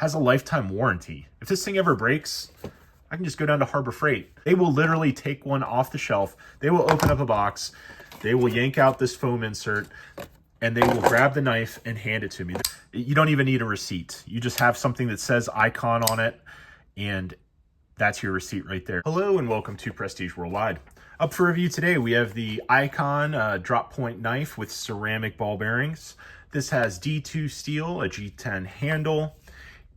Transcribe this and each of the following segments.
has a lifetime warranty. If this thing ever breaks, I can just go down to Harbor Freight. They will literally take one off the shelf. They will open up a box. They will yank out this foam insert and they will grab the knife and hand it to me. You don't even need a receipt. You just have something that says Icon on it, and that's your receipt right there. Hello and welcome to Prestige Worldwide. Up for review today, we have the Icon drop point knife with ceramic ball bearings. This has D2 steel, a G10 handle.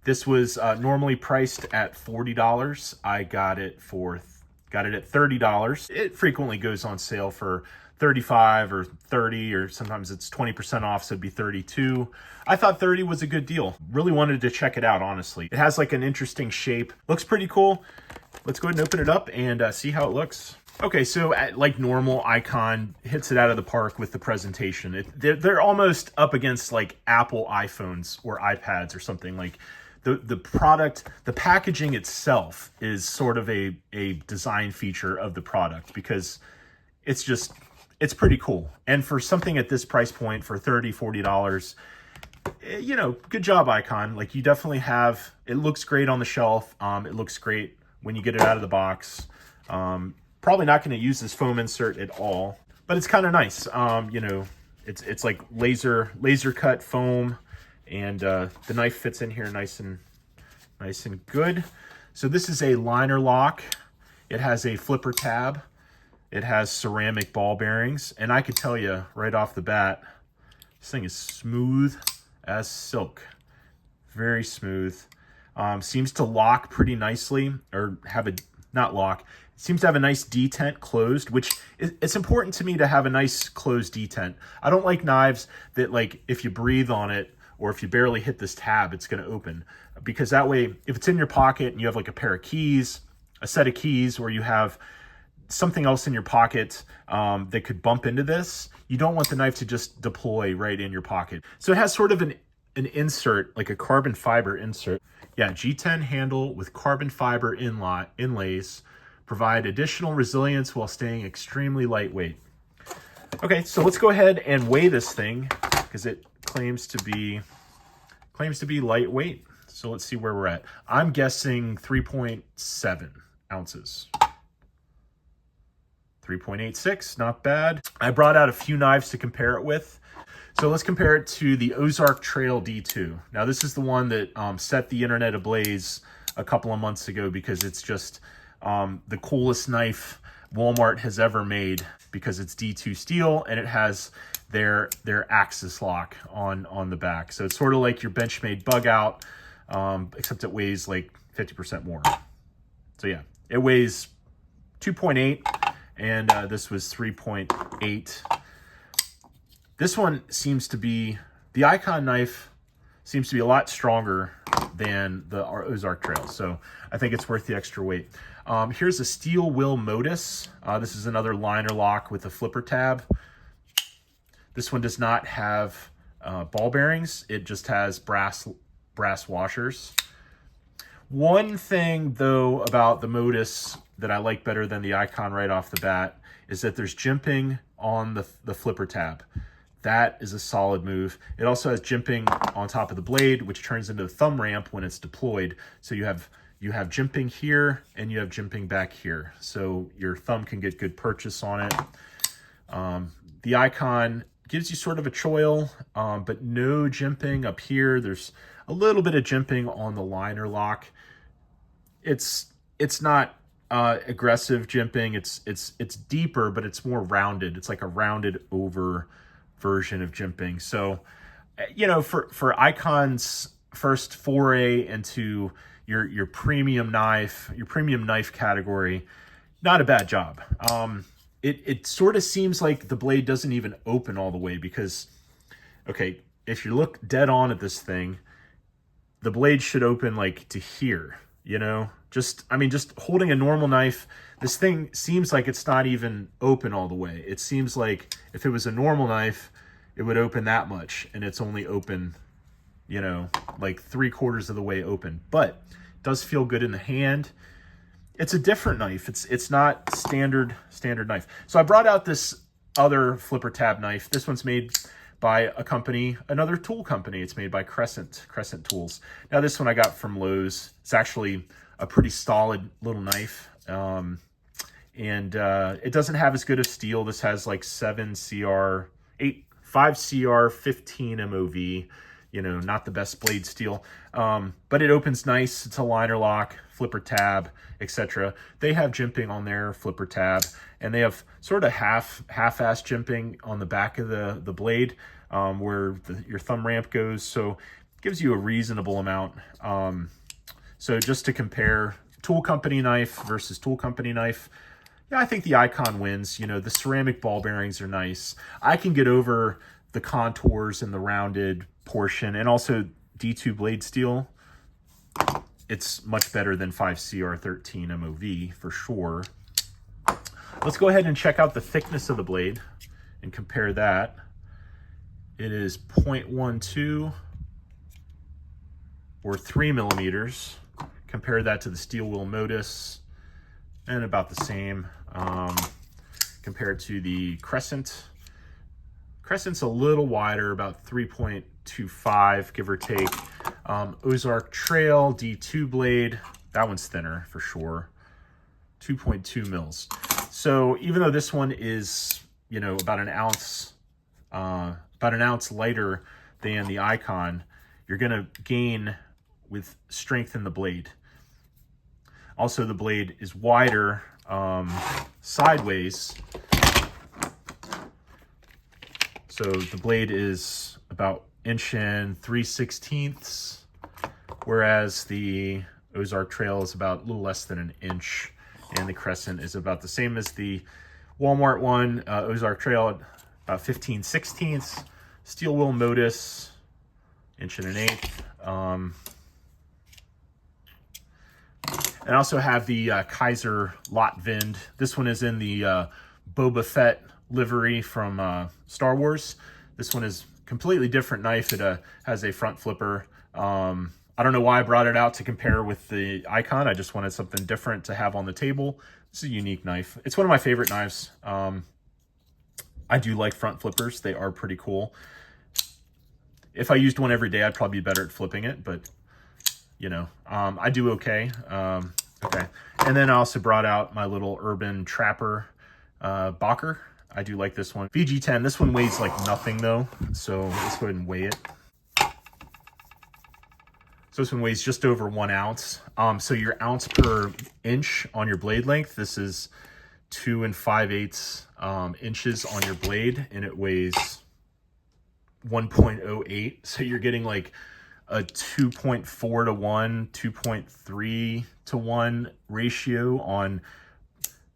This was normally priced at $40. I got it at $30. It frequently goes on sale for $35 or $30, or sometimes it's 20% off, so it'd be $32. I thought $30 was a good deal. Really wanted to check it out, honestly. It has like an interesting shape. Looks pretty cool. Let's go ahead and open it up and see how it looks. Okay, so like normal, Icon hits it out of the park with the presentation. They're almost up against like Apple iPhones or iPads or something. Like the product, the packaging itself is sort of a design feature of the product, because it's pretty cool. And for something at this price point, for $30, $40, you know, good job, Icon. Like, you definitely have, it looks great on the shelf. It looks great when you get it out of the box. Probably not going to use this foam insert at all, but it's kind of nice. You know, it's like laser cut foam, and the knife fits in here nice and good. So this is a liner lock. It has a flipper tab. It has ceramic ball bearings, and I could tell you right off the bat, this thing is smooth as silk. Very smooth. Seems to lock pretty nicely, or have a, not lock, it seems to have a nice detent closed, which it's important to me to have a nice closed detent. I don't like knives that, like, if you breathe on it or if you barely hit this tab, it's going to open. Because that way, if it's in your pocket and you have like a pair of keys, a set of keys, or you have something else in your pocket that could bump into this, you don't want the knife to just deploy right in your pocket. So it has sort of an insert, like a carbon fiber insert. Yeah, G10 handle with carbon fiber inlays provide additional resilience while staying extremely lightweight. Okay, so let's go ahead and weigh this thing, because it claims to be lightweight. So let's see where we're at. I'm guessing 3.7 ounces. 3.86, not bad. I brought out a few knives to compare it with. So let's compare it to the Ozark Trail D2. Now, this is the one that set the internet ablaze a couple of months ago, because it's just the coolest knife Walmart has ever made, because it's D2 steel and it has their axis lock on the back. So it's sort of like your Benchmade bug out, except it weighs like 50% more. So yeah, it weighs 2.8. And this was 3.8. This one seems to be, the Icon knife seems to be a lot stronger than the Ozark Trail. So I think it's worth the extra weight. Here's a steel wheel modus. This is another liner lock with a flipper tab. This one does not have ball bearings. It just has brass washers. One thing, though, about the modus that I like better than the Icon right off the bat is that there's jimping on the flipper tab. That is a solid move. It also has jimping on top of the blade, which turns into the thumb ramp when it's deployed. So you have jimping here and you have jimping back here. So your thumb can get good purchase on it. The Icon gives you sort of a choil, but no jimping up here. There's a little bit of jimping on the liner lock. It's not aggressive jimping. It's deeper, but it's more rounded. It's like a rounded over version of jimping. So, you know, for Icon's first foray into your premium knife category, not a bad job. It sort of seems like the blade doesn't even open all the way, because, okay, if you look dead on at this thing, the blade should open like to here, you know? I mean, just holding a normal knife, this thing seems like it's not even open all the way. It seems like if it was a normal knife, it would open that much, and it's only open, you know, like 3/4 of the way open. But it does feel good in the hand. It's a different knife. It's not standard knife. So I brought out this other flipper tab knife. This one's made by a company, another tool company. It's made by Crescent Tools. Now this one I got from Lowe's. It's actually a pretty solid little knife. It doesn't have as good of steel. This has like 5 CR, 15 MOV, you know, not the best blade steel. But it opens nice. It's a liner lock, flipper tab, etc. They have jimping on their flipper tab, and they have sort of half-ass jimping on the back of the blade, where your thumb ramp goes. So it gives you a reasonable amount. So just to compare tool company knife versus tool company knife, yeah, I think the Icon wins. You know, the ceramic ball bearings are nice. I can get over the contours and the rounded portion, and also D2 blade steel. It's much better than 5CR13 MOV for sure. Let's go ahead and check out the thickness of the blade and compare that. It is 0.12 or 3 millimeters. Compare that to the steel wheel Modus, and about the same. Compared to the Crescent. Crescent's a little wider, about 3.25, give or take. Ozark Trail D2 blade, that one's thinner for sure, 2.2 mils. So even though this one is, you know, about an ounce lighter than the Icon, you're gonna gain with strength in the blade. Also, the blade is wider sideways. So the blade is about 1.3/16", whereas the Ozark Trail is about a little less than an inch, and the Crescent is about the same as the Walmart one. Ozark Trail about 15/16. Steel wheel Modus, 1.125". And I also have the Kaiser Lotvind. This one is in the Boba Fett livery from Star Wars. This one is completely different knife. It has a front flipper. I don't know why I brought it out to compare with the Icon. I just wanted something different to have on the table. This is a unique knife. It's one of my favorite knives. I do like front flippers. They are pretty cool. If I used one every day, I'd probably be better at flipping it, but you know, I do okay. Okay. And then I also brought out my little Urban Trapper Bocker. I do like this one. VG10. This one weighs like nothing though, so let's go ahead and weigh it. So this one weighs just over 1 ounce. So your ounce per inch on your blade length, this is 2 5/8 inches on your blade, and it weighs 1.08. So you're getting like a 2.4 to 1, 2.3 to 1 ratio on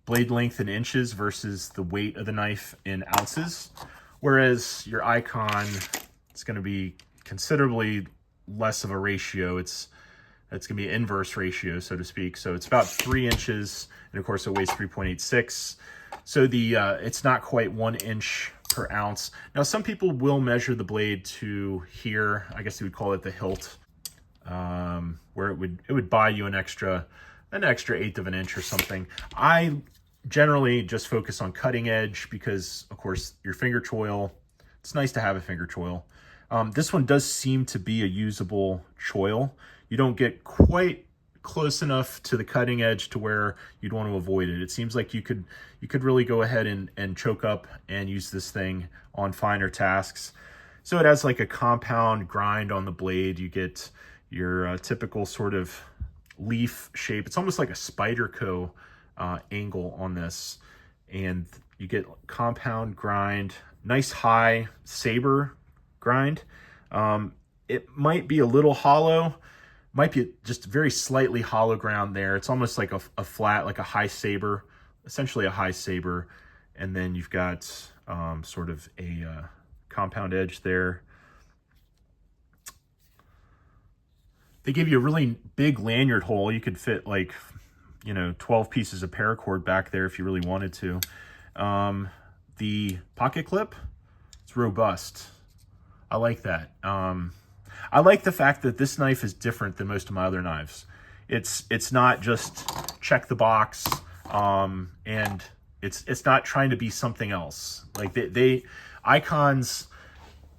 blade length in inches versus the weight of the knife in ounces. Whereas your Icon, it's going to be considerably less of a ratio. It's going to be an inverse ratio, so to speak. So it's about 3 inches, and of course it weighs 3.86. So it's not quite 1 inch per ounce. Now some people will measure the blade to here. I guess you would call it the hilt, where it would buy you an extra 1/8 of an inch or something. I generally just focus on cutting edge because, of course, your finger choil, it's nice to have a finger choil. This one does seem to be a usable choil. You don't get quite close enough to the cutting edge to where you'd want to avoid it. It seems like you could really go ahead and choke up and use this thing on finer tasks. So it has like a compound grind on the blade. You get your typical sort of leaf shape. It's almost like a Spyderco angle on this, and you get compound grind, nice high saber grind. It might be a little hollow, might be just very slightly hollow ground there. It's almost like a flat, like a high saber, essentially a high saber, and then you've got sort of a compound edge there. They give you a really big lanyard hole. You could fit like, 12 pieces of paracord back there if you really wanted to. The pocket clip, it's robust. I like that. I like the fact that this knife is different than most of my other knives. It's not just check the box, and it's not trying to be something else. Like Icons,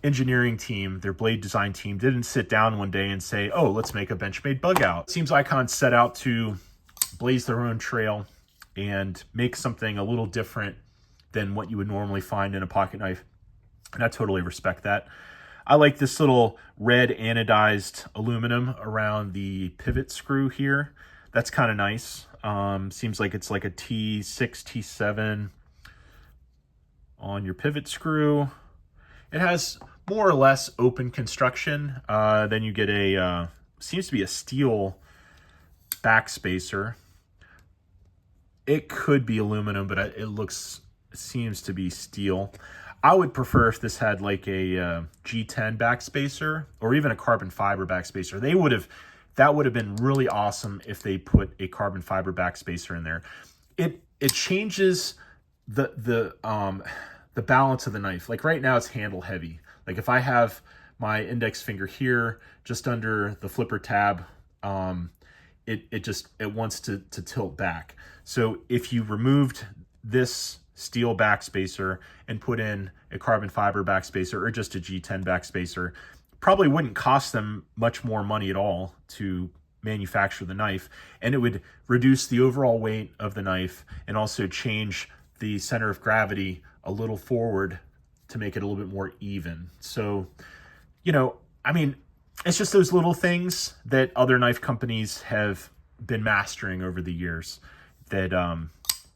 engineering team, their blade design team, didn't sit down one day and say, oh, let's make a Benchmade bug out. It seems Icon set out to blaze their own trail and make something a little different than what you would normally find in a pocket knife. And I totally respect that. I like this little red anodized aluminum around the pivot screw here. That's kind of nice. Seems like it's like a T6, T7 on your pivot screw. It has more or less open construction. Then you get a, seems to be a steel backspacer. It could be aluminum, but it seems to be steel. I would prefer if this had like a G10 backspacer or even a carbon fiber backspacer. That would have been really awesome if they put a carbon fiber backspacer in there. It changes the balance of the knife. Like right now it's handle heavy. Like if I have my index finger here just under the flipper tab, it wants to tilt back. So if you removed this steel backspacer and put in a carbon fiber backspacer or just a G10 backspacer, probably wouldn't cost them much more money at all to manufacture the knife, and it would reduce the overall weight of the knife and also change the center of gravity a little forward to make it a little bit more even. So, you know, I mean, it's just those little things that other knife companies have been mastering over the years that,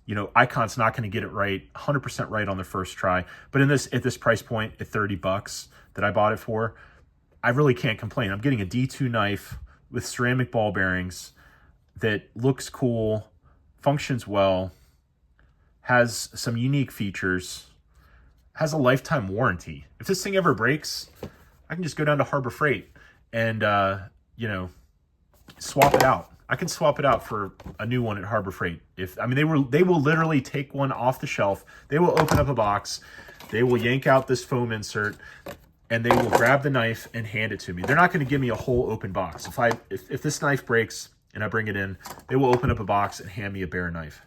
you know, Icon's not going to get it right, 100% right on the first try. But at this price point, at $30 that I bought it for, I really can't complain. I'm getting a D2 knife with ceramic ball bearings that looks cool, functions well, has some unique features, has a lifetime warranty. If this thing ever breaks, I can just go down to Harbor Freight and, you know, swap it out. I can swap it out for a new one at Harbor Freight. They will literally take one off the shelf. They will open up a box. They will yank out this foam insert and they will grab the knife and hand it to me. They're not going to give me a whole open box. If this knife breaks and I bring it in, they will open up a box and hand me a bare knife.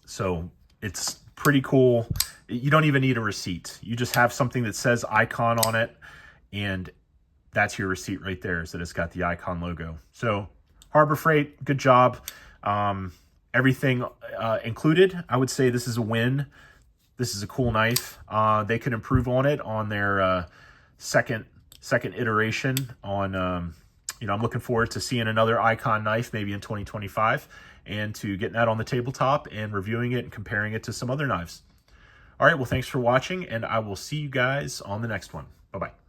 So it's pretty cool. You don't even need a receipt. You just have something that says Icon on it, and that's your receipt right there, so that it's got the Icon logo. So Harbor Freight, good job. Everything included, I would say this is a win. This is a cool knife. They could improve on it on their second iteration on, you know, I'm looking forward to seeing another Icon knife maybe in 2025 and to getting that on the tabletop and reviewing it and comparing it to some other knives. All right, well, thanks for watching, and I will see you guys on the next one. Bye-bye.